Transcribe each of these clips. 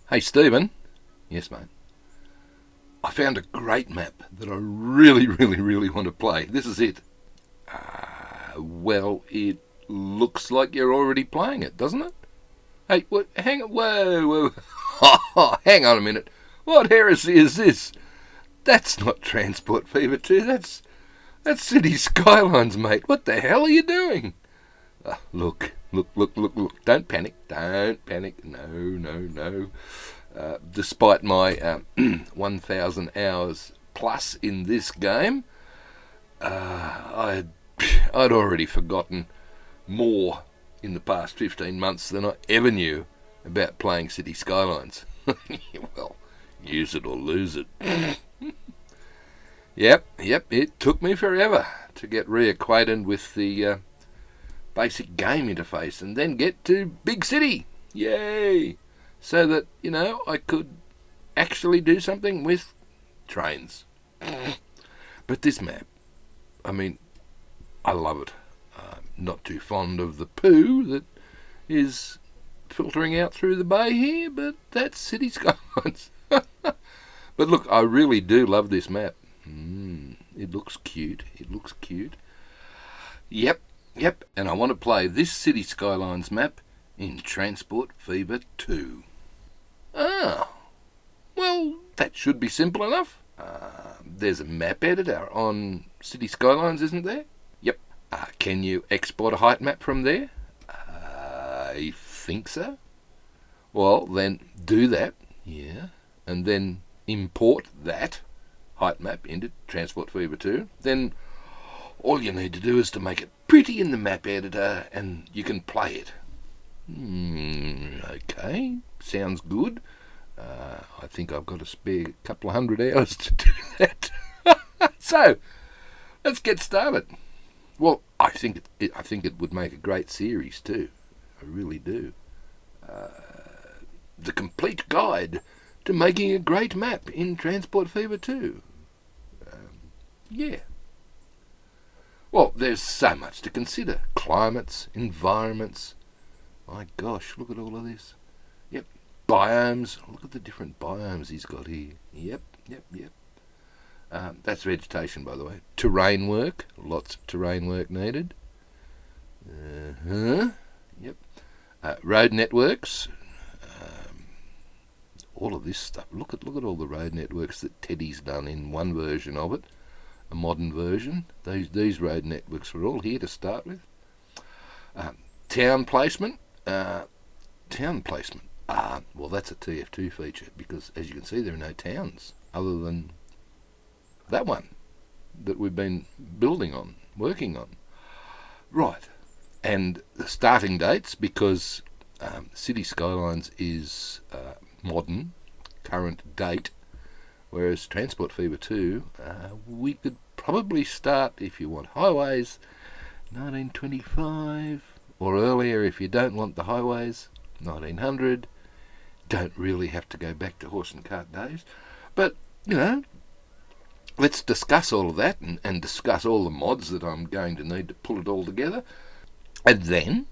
Hey, Stephen. Yes, mate. I found a great map that I really want to play. This is it. Well, it looks like you're already playing it, doesn't it? Hey, what? Hang on. Whoa. Hang on a minute. What heresy is this? That's not Transport Fever 2. That's Cities Skylines, mate. What the hell are you doing? Look. Don't panic. No. Despite my 1,000 hours plus in this game, I'd already forgotten more in the past 15 months than I ever knew about playing Cities Skylines. Well, use it or lose it. Yep, it took me forever to get reacquainted with the basic game interface and then get to Big City. Yay! So that, I could actually do something with trains. But this map, I love it. Not too fond of the poo that is filtering out through the bay here, but that's Cities Skylines. But look, I really do love this map. It looks cute. Yep. And I want to play this Cities Skylines map in Transport Fever 2. Well, that should be simple enough. There's a map editor on Cities Skylines, isn't there? Yep. Can you export a Heightmap from there? I think so. Well, then do that, yeah, and then import that Heightmap into Transport Fever 2. Then all you need to do is to make it pretty in the map editor and you can play it. Okay, sounds good. I think I've got a spare couple of 100 hours to do that. So, let's get started. Well, I think it would make a great series too. I really do. The complete guide to making a great map in Transport Fever 2. Yeah. Well, there's so much to consider. Climates, environments. My gosh, look at all of this. Yep. Biomes. Look at the different biomes he's got here. Yep. That's vegetation, by the way. Terrain work. Lots of terrain work needed. Yep. Road networks. All of this stuff. Look at all the road networks that Teddy's done in one version of it. A modern version. These road networks were all here to start with. Town placement. Well, that's a TF2 feature because, as you can see, there are no towns other than that one that we've been working on. Right. And the starting dates, because Cities Skylines is modern, current date, whereas Transport Fever 2, we could probably start, if you want highways, 1925, or earlier if you don't want the highways, 1900. Don't really have to go back to horse and cart days. But, let's discuss all of that and discuss all the mods that I'm going to need to pull it all together. And then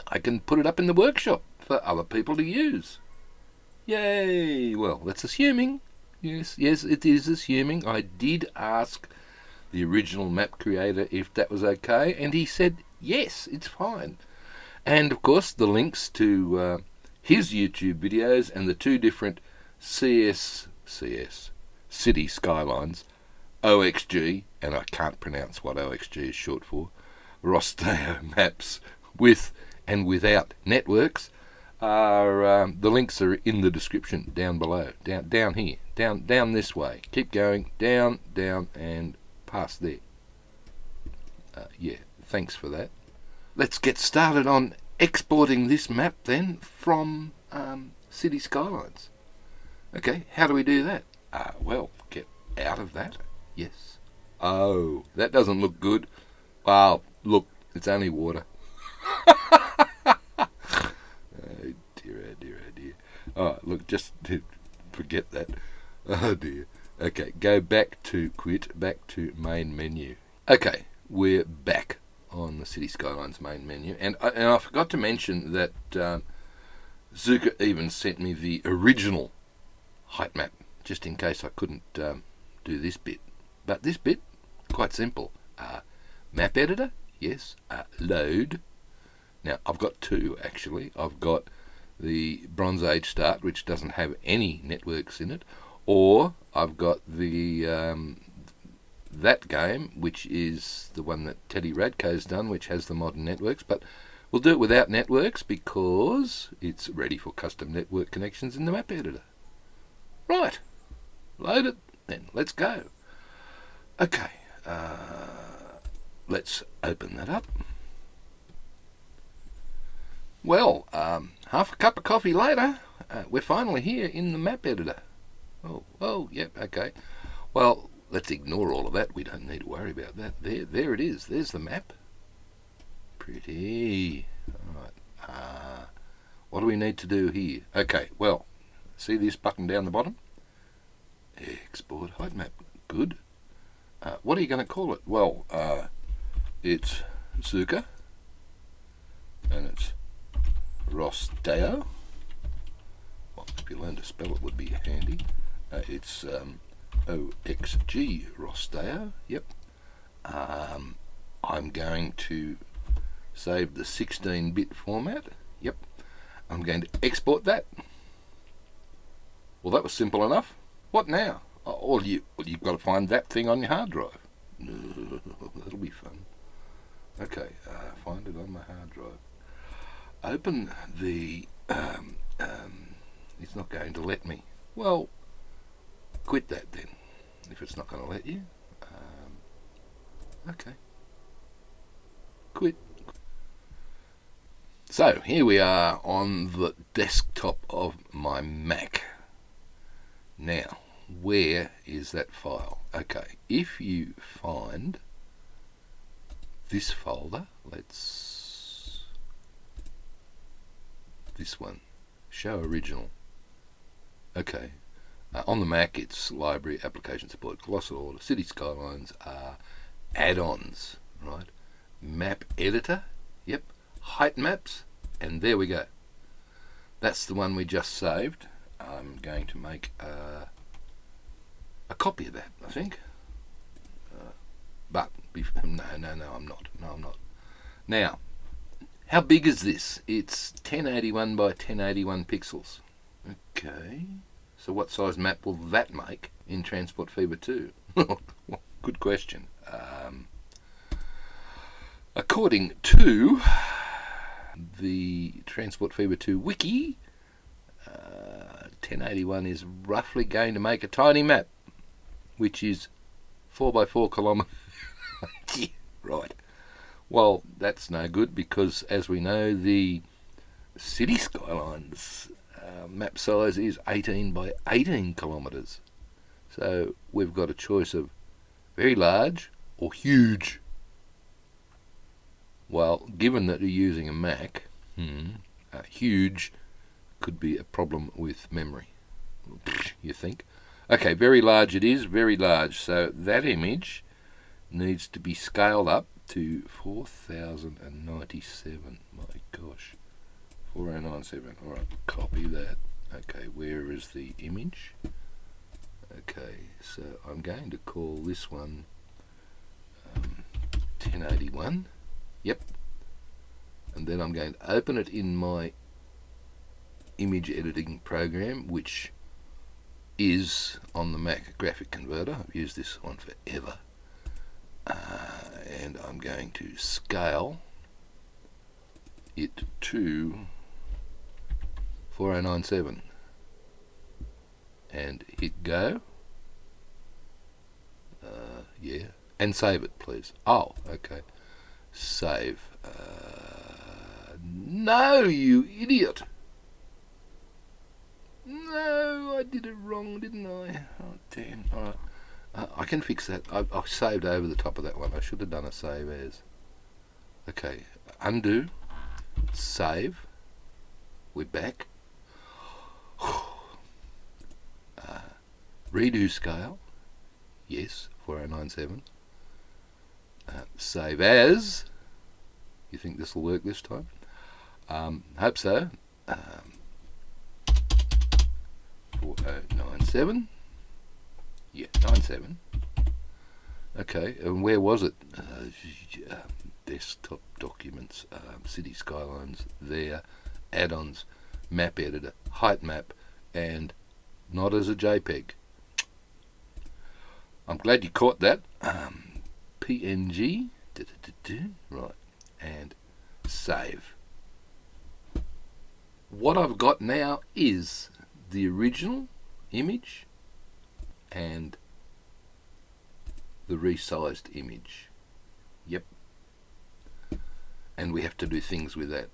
I can put it up in the workshop for other people to use. Yay! Well, that's assuming. Yes, it is assuming. I did ask the original map creator if that was okay, and he said, yes, it's fine. And, of course, the links to his YouTube videos and the two different Cities Skylines, OXG, and I can't pronounce what OXG is short for, Rostejo maps with and without networks, are the links are in the description down below, down here, down this way. Keep going, down, and past there. Yeah, thanks for that. Let's get started on exporting this map then from Cities Skylines. Okay, how do we do that? Well, get out of that. Yes. Oh, that doesn't look good. Wow, look, it's only water. Oh dear. Oh, look, just forget that. Oh dear. Okay, go back to main menu. Okay, we're back on the Cities Skylines main menu, and I forgot to mention that Xuca even sent me the original Heightmap, just in case I couldn't do this bit. But this bit, quite simple. Map editor, yes. Load. Now, I've got two, actually. I've got the Bronze Age Start, which doesn't have any networks in it, or I've got the that game, which is the one that Teddy Radko's done, which has the modern networks, but we'll do it without networks because it's ready for custom network connections in the map editor. Right, load it, then let's go. Okay, let's open that up. Well, half a cup of coffee later, we're finally here in the map editor. Oh, yep, okay. Well, let's ignore all of that. We don't need to worry about that. There it is. There's the map. Pretty. All right. What do we need to do here? Okay, well, see this button down the bottom? Export Heightmap. Good. What are you going to call it? Well, it's Xuca, and it's Rostejo. Well, if you learn to spell it, would be handy. It's OXG Rostejo. Yep. I'm going to save the 16-bit format. Yep. I'm going to export that. Well, that was simple enough. What now? You've got to find that thing on your hard drive. That'll be fun. Okay, find it on my hard drive. Open the... it's not going to let me. Well, quit that then, if it's not going to let you. Okay. Quit. So, here we are on the desktop of my Mac. Now, where is that file? Okay, if you find this folder, this one, show original. Okay, on the Mac it's library, application support, colossal order, Cities Skylines are add-ons, right? Map editor, yep, Heightmaps, and there we go. That's the one we just saved. I'm going to make a copy of that, I think. But no, I'm not. Now, how big is this? It's 1081 by 1081 pixels. Okay. So what size map will that make in Transport Fever 2? Good question. According to the Transport Fever 2 wiki, 1081 is roughly going to make a tiny map, which is 4 by 4 kilometres. Yeah, right. Well, that's no good because, as we know, the City Skylines map size is 18 by 18 kilometres. So we've got a choice of very large or huge. Well, given that you're using a Mac, huge could be a problem with memory, you think? Okay, very large it is, very large. So that image needs to be scaled up to 4097. My gosh, 4097. All right, copy that. Okay, where is the image? Okay, so I'm going to call this one 1081. Yep. And then I'm going to open it in my image editing program, which is on the Mac graphic converter. I've used this one forever. And I'm going to scale it to 4097 and hit go. Yeah, and save it, please. Oh, okay. Save. No, you idiot. No, I did it wrong, didn't I? Oh, damn. All right. I can fix that. I saved over the top of that one. I should have done a save as. Okay, undo, save. We're back. Redo scale. Yes, 4097. Save as. You think this will work this time? Hope so. 97. Yeah, 97. Okay, and where was it? Desktop documents, Cities Skylines, there, add-ons, map editor, Heightmap, and not as a JPEG. I'm glad you caught that. PNG, right, and save. What I've got now is the original image and the resized image. Yep. And we have to do things with that.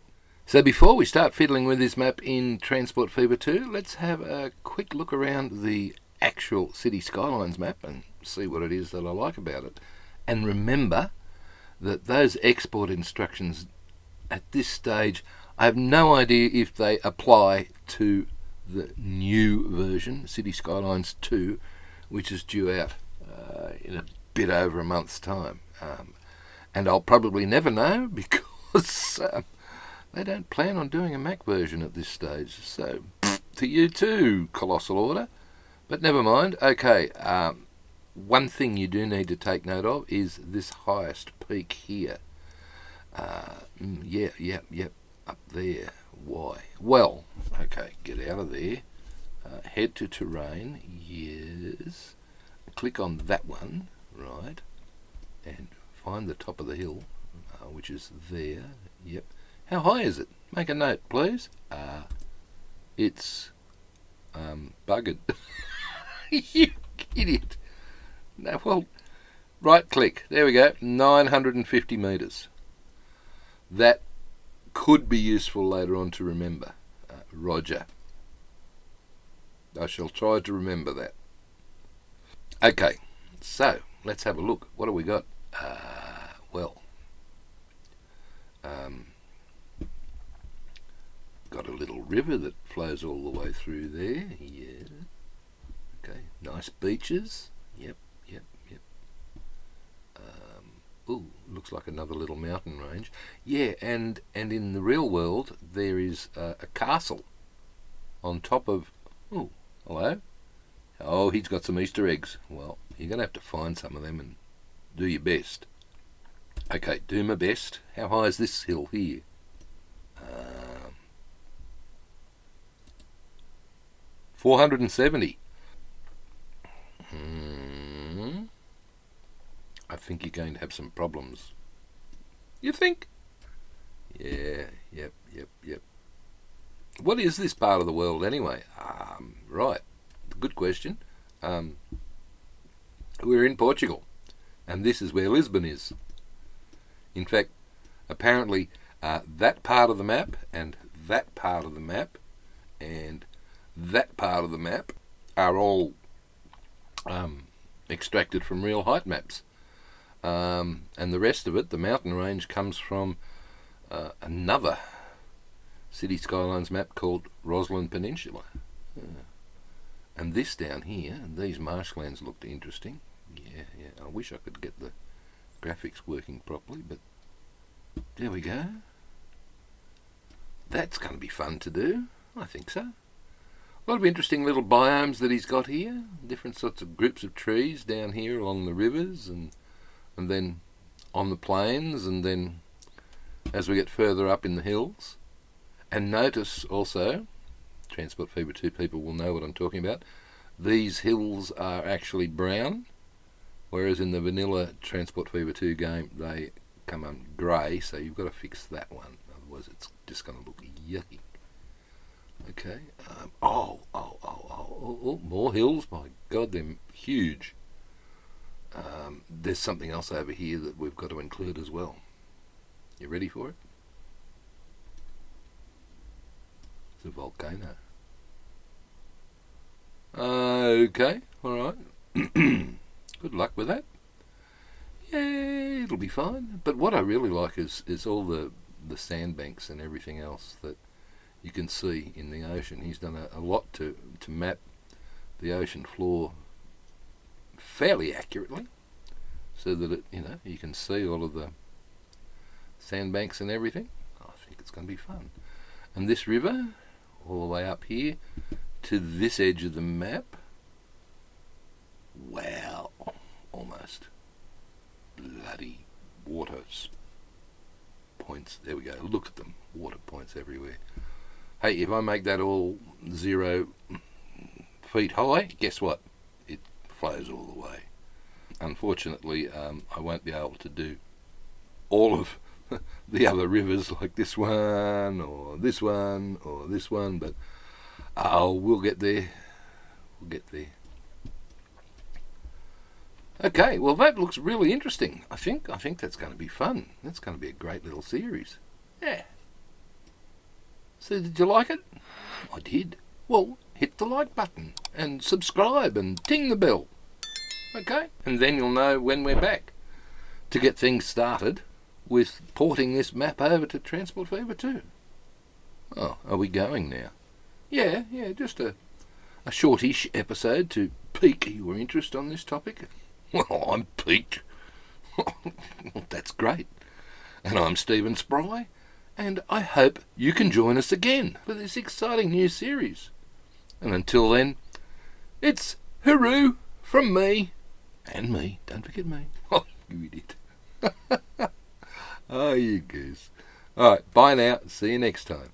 So before we start fiddling with this map in Transport Fever 2, let's have a quick look around the actual City Skylines map and see what it is that I like about it. And remember that those export instructions at this stage, I have no idea if they apply to the new version, City Skylines 2, which is due out in a bit over a month's time. And I'll probably never know because they don't plan on doing a Mac version at this stage. So, to you too, colossal order. But never mind. Okay, one thing you do need to take note of is this highest peak here. Yep, up there. Why? Well, okay, get out of there. Head to terrain, yes. Click on that one, right, and find the top of the hill, which is there. Yep. How high is it? Make a note, please. It's buggered. You idiot. No, well, right click. There we go. 950 metres. That could be useful later on to remember. Roger. I shall try to remember that. Okay, so let's have a look. What have we got? Got a little river that flows all the way through there. Yeah. Okay, nice beaches. Yep. Ooh, looks like another little mountain range. Yeah, and in the real world there is a castle on top of. Oh, hello. Oh, he's got some Easter eggs. Well, you're going to have to find some of them and do your best. Okay, do my best. How high is this hill here? 470. I think you're going to have some problems. You think? Yeah, yep. What is this part of the world anyway? Right, good question. We're in Portugal, and this is where Lisbon is. In fact, apparently that part of the map and that part of the map and that part of the map are all extracted from real height maps. And the rest of it, the mountain range, comes from another City Skylines map called Roslin Peninsula. And this down here, these marshlands looked interesting. Yeah. I wish I could get the graphics working properly, but there we go. That's going to be fun to do. I think so. A lot of interesting little biomes that he's got here. Different sorts of groups of trees down here along the rivers and then on the plains, and then as we get further up in the hills. And notice also, Transport Fever 2 people will know what I'm talking about, these hills are actually brown, whereas in the vanilla Transport Fever 2 game they come on grey, so you've got to fix that one, otherwise it's just going to look yucky. Okay, more hills, my god, they're huge. There's something else over here that we've got to include as well. You ready for it? It's a volcano. Okay, alright. Good luck with that. Yeah, it'll be fine. But what I really like is all the sandbanks and everything else that you can see in the ocean. He's done a lot to map the ocean floor fairly accurately, so that it, you can see all of the sandbanks and everything. I think it's going to be fun. And this river, all the way up here to this edge of the map. Wow, almost. Bloody water points. There we go. Look at them. Water points everywhere. Hey, if I make that all 0 feet high, guess what? It flows all the way. Unfortunately, I won't be able to do all of the other rivers like this one, or this one, or this one, but we'll get there. We'll get there. Okay, well that looks really interesting. I think that's going to be fun. That's going to be a great little series. Yeah. So did you like it? I did. Well, hit the like button and subscribe and ting the bell. Okay? And then you'll know when we're back to get things started with porting this map over to Transport Fever 2. Oh, are we going now? Yeah, just a shortish episode to pique your interest on this topic. Well, I'm piqued. That's great. And I'm Stephen Spry, and I hope you can join us again for this exciting new series. And until then, it's hooroo from me, and me, don't forget me. Oh, you idiot. Oh, you goose. Alright, bye now. See you next time.